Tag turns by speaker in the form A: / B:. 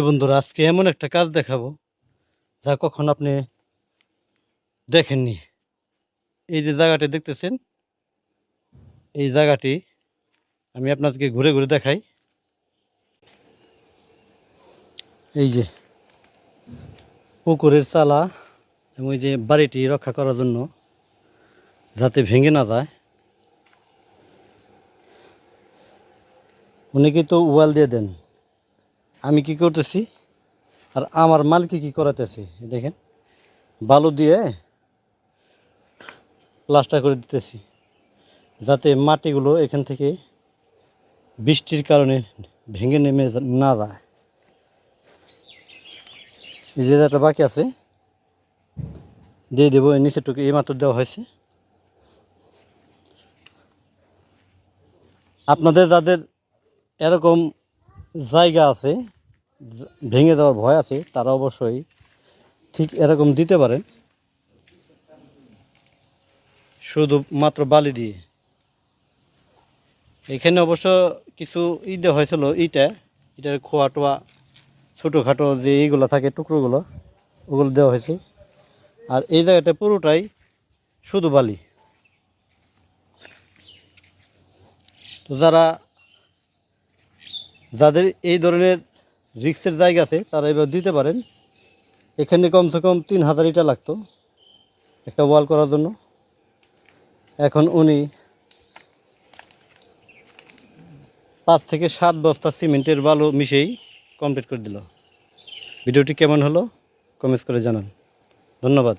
A: বন্ধুরা, আজকে এমন একটা কাজ দেখাবো যা কখন আপনি দেখেননি। এই যে জায়গাটি দেখতেছেন, এই জায়গাটি আমি আপনাদেরকে ঘুরে ঘুরে দেখাই। এই যে পুকুরের চালা এবং এই যে বাড়িটি রক্ষা করার জন্য যাতে ভেঙে না যায়, অনেকেই তো ওয়াল দিয়ে দেন। আমি কি করতেছি আর আমার মালিক কি করাতেছি, দেখেন বালু দিয়ে প্লাস্টার করে দিতেছি যাতে মাটিগুলো এখান থেকে বৃষ্টির কারণে ভেঙে নেমে না যায়। এই যে একটা বাকি আছে দিয়ে দেবো, নিচেরটুকু এই মাত্র দেওয়া হয়েছে। আপনাদের যাদের এরকম জায়গা আছে ভেঙে যাওয়ার ভয় আছে, তারা অবশ্যই ঠিক এরকম দিতে পারেন, শুধুমাত্র বালি দিয়ে। এখানে অবশ্য কিছু দেওয়া হয়েছিল, এটার খোয়া টোয়া ছোটোখাটো যে এইগুলো থাকে টুকরোগুলো, ওগুলো দেওয়া হয়েছে। আর এই জায়গাটা পুরোটাই শুধু বালি। তো যাদের এই ধরনের রিক্সের জায়গা আছে তারা এবার দিতে পারেন। এখানে কমসে কম 3000 ইটা লাগতো একটা ওয়াল করার জন্য। এখন উনি 5 থেকে 7 বস্তা সিমেন্টের বালু মিশেই কমপ্লিট করে দিল। ভিডিওটি কেমন হলো কমেন্টস করে জানান। ধন্যবাদ।